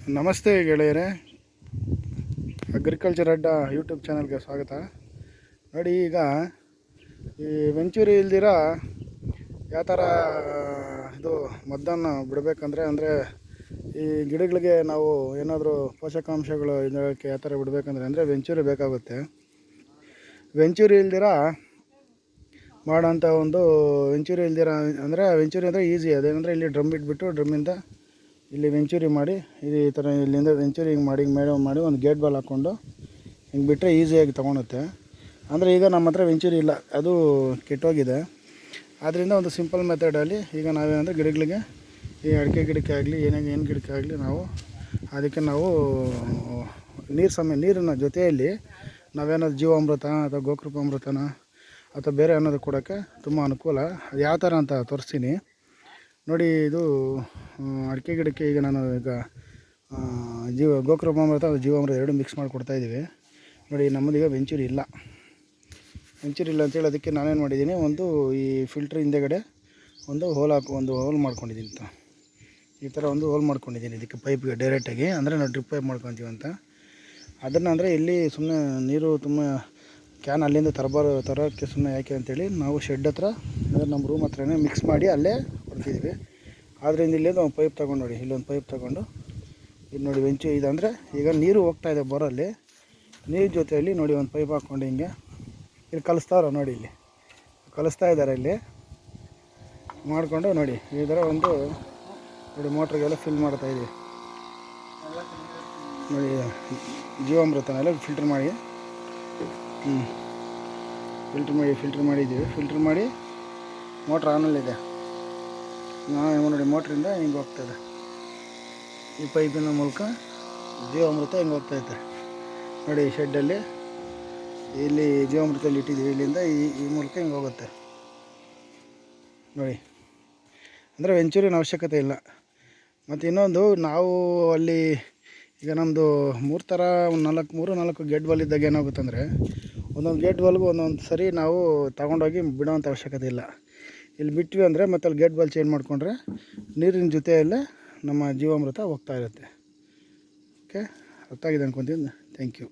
ನಮಸ್ತೆ ಗೆಳೆಯರೇ, ಅಗ್ರಿಕಲ್ಚರ್ ಅಡ್ಡ ಯೂಟ್ಯೂಬ್ ಚಾನಲ್ಗೆ ಸ್ವಾಗತ. ನೋಡಿ, ಈಗ ಈ ವೆಂಚೂರಿ ಇಲ್ದಿರ ಯಾವ ಥರ ಇದು ಮದ್ದನ್ನು ಬಿಡಬೇಕಂದ್ರೆ ಈ ಗಿಡಗಳಿಗೆ ನಾವು ಏನಾದರೂ ಪೋಷಕಾಂಶಗಳು ಇದಕ್ಕೆ ಯಾವ ಥರ ಬಿಡಬೇಕಂದ್ರೆ ವೆಂಚೂರಿ ಬೇಕಾಗುತ್ತೆ. ವೆಂಚೂರಿ ಇಲ್ದಿರ ಮಾಡೋಂಥ ಒಂದು ವೆಂಚೂರಿ ಅಂದರೆ ಈಸಿ. ಅದೇನಂದರೆ ಇಲ್ಲಿ ಡ್ರಮ್ ಇಟ್ಬಿಟ್ಟು ಡ್ರಮ್ಮಿಂದ ಇಲ್ಲಿ ವೆಂಚೂರಿ ಮಾಡಿ ಈ ಥರ ಇಲ್ಲಿಂದ ವೆಂಚೂರಿ ಹಿಂಗೆ ಮಾಡಿ ಒಂದು ಗೇಟ್ ಬಾಲ್ ಹಾಕ್ಕೊಂಡು ಹಿಂಗೆ ಬಿಟ್ಟರೆ ಈಸಿಯಾಗಿ ತೊಗೊಳುತ್ತೆ. ಅಂದರೆ ಈಗ ನಮ್ಮ ಹತ್ರ ವೆಂಚೂರಿ ಇಲ್ಲ, ಅದು ಕೆಟ್ಟೋಗಿದೆ. ಆದ್ದರಿಂದ ಒಂದು ಸಿಂಪಲ್ ಮೆಥಡಲ್ಲಿ ಈಗ ನಾವೇನಂದರೆ ಗಿಡಗಳಿಗೆ, ಈ ಅಡಿಕೆ ಗಿಡಕ್ಕೆ ಆಗಲಿ ಏನು ಗಿಡಕ್ಕೆ ಆಗಲಿ ಅದಕ್ಕೆ ನಾವು ನೀರಿನ ಜೊತೆಯಲ್ಲಿ ನಾವೇನಾದ್ರು ಜೀವಾಮೃತ ಅಥವಾ ಗೋಕೃಪಾಮೃತನ ಅಥವಾ ಬೇರೆ ಅನ್ನೋದು ಕೊಡೋಕ್ಕೆ ತುಂಬ ಅನುಕೂಲ. ಅದು ಯಾವ ಥರ ಅಂತ ತೋರಿಸ್ತೀನಿ ನೋಡಿ. ಇದು ಅಡಿಕೆ ಗಿಡಕ್ಕೆ ಈಗ ನಾನು ಗೋಕೃಪಾಮೃತ ಜೀವಾಮೃತ ಎರಡು ಮಿಕ್ಸ್ ಮಾಡಿ ಕೊಡ್ತಾಯಿದ್ದೀವಿ. ನೋಡಿ, ನಮ್ಮದೀಗ ವೆಂಚೂರಿ ಇಲ್ಲ ಅಂತೇಳಿ ಅದಕ್ಕೆ ನಾನೇನು ಮಾಡಿದ್ದೀನಿ, ಒಂದು ಈ ಫಿಲ್ಟ್ರ್ ಹಿಂದೆಗಡೆ ಒಂದು ಹೋಲ್ ಮಾಡ್ಕೊಂಡಿದ್ದೀನಿ ಅಂತ. ಈ ಥರ ಒಂದು ಹೋಲ್ ಮಾಡ್ಕೊಂಡಿದ್ದೀನಿ ಇದಕ್ಕೆ ಪೈಪ್ಗೆ ಡೈರೆಕ್ಟಾಗಿ. ಅಂದರೆ ನಾವು ಡ್ರಿಪ್ ಪೈಪ್ ಮಾಡ್ಕೊತೀವಿ ಅಂತ. ಅದನ್ನು ಅಂದರೆ ಇಲ್ಲಿ ಸುಮ್ಮನೆ ನೀರು ತುಂಬ ಕ್ಯಾನ್ ಅಲ್ಲಿಂದ ತರೋಕ್ಕೆ ಸುಮ್ಮನೆ ಯಾಕೆ ಅಂತೇಳಿ ನಾವು ಶೆಡ್ ಹತ್ರ ಅಂದರೆ ನಮ್ಮ ರೂಮ್ ಹತ್ರನೇ ಮಿಕ್ಸ್ ಮಾಡಿ ಅಲ್ಲೇ ಕೊಡ್ತಿದ್ದೀವಿ. ಆದ್ದರಿಂದ ಇಲ್ಲಿಂದ ಒಂದು ಪೈಪ್ ತೊಗೊಂಡು ನೋಡಿ, ಇಲ್ಲೊಂದು ಪೈಪ್ ತೊಗೊಂಡು ಇದು ನೋಡಿ ಇದಂದರೆ ಈಗ ನೀರು ಹೋಗ್ತಾಯಿದೆ ಬೋರಲ್ಲಿ. ನೀರು ಜೊತೆಯಲ್ಲಿ ನೋಡಿ ಒಂದು ಪೈಪ್ ಹಾಕ್ಕೊಂಡು ಹಿಂಗೆ ಇಲ್ಲಿ ಕಲಿಸ್ತಾವ್ರ ನೋಡಿ, ಇಲ್ಲಿ ಕಲಿಸ್ತಾ ಇದ್ದಾರೆ. ಇಲ್ಲಿ ಮಾಡಿಕೊಂಡು ನೋಡಿ ಈ ಥರ ಒಂದು ನೋಡಿ ಮೋಟ್ರಿಗೆಲ್ಲ ಫಿಲ್ ಮಾಡ್ತಾಯಿದ್ದೀವಿ. ನೋಡಿ, ಜೀವಾಮೃತನೆಲ್ಲ ಫಿಲ್ಟ್ರ್ ಮಾಡಿದ್ದೀವಿ. ಫಿಲ್ಟ್ರ್ ಮಾಡಿ ಮೋಟ್ರ್ ಆನಲ್ಲಿದೆ. ನೋಡಿ, ಮೋಟ್ರಿಂದ ಹಿಂಗೆ ಹೋಗ್ತಾಯಿದೆ. ಈ ಪೈಪಿನ ಮೂಲಕ ಜೀವಾಮೃತ ಹಿಂಗೆ ಹೋಗ್ತಾಯಿದೆ ನೋಡಿ. ಶೆಡ್ಡಲ್ಲಿ ಇಲ್ಲಿ ಜೀವಾಮೃತದಲ್ಲಿ ಇಟ್ಟಿದ್ದೀವಿ. ಇಲ್ಲಿಂದ ಈ ಮೂಲಕ ಹಿಂಗೆ ಹೋಗುತ್ತೆ ನೋಡಿ. ಅಂದರೆ ವೆಂಚೂರಿನ ಅವಶ್ಯಕತೆ ಇಲ್ಲ. ಮತ್ತು ಇನ್ನೊಂದು, ನಾವು ಅಲ್ಲಿ ಈಗ ನಮ್ಮದು 3 ಗೇಟ್ ಬಾಲ್ ಇದ್ದಾಗ ಏನಾಗುತ್ತೆ ಅಂದರೆ ಒಂದೊಂದು ಗೇಟ್ ಬಾಲ್ಗೂ ಒಂದೊಂದು ಸರಿ ನಾವು ತಗೊಂಡೋಗಿ ಬಿಡೋವಂಥ ಅವಶ್ಯಕತೆ ಇಲ್ಲ. ಇಲ್ಲಿ ಬಿಟ್ವಿ ಅಂದರೆ ಮತ್ತೆ ಅಲ್ಲಿ ಗೇಟ್ ಬಾಲ್ ಚೇಂಜ್ ಮಾಡಿಕೊಂಡ್ರೆ ನೀರಿನ ಜೊತೆಯಲ್ಲೇ ನಮ್ಮ ಜೀವಾಮೃತ ಹೋಗ್ತಾ ಇರುತ್ತೆ. ಓಕೆ, ಅರ್ಥ ಆಗಿದೆ ಅನ್ಕೊತೀನಿ. Thank you.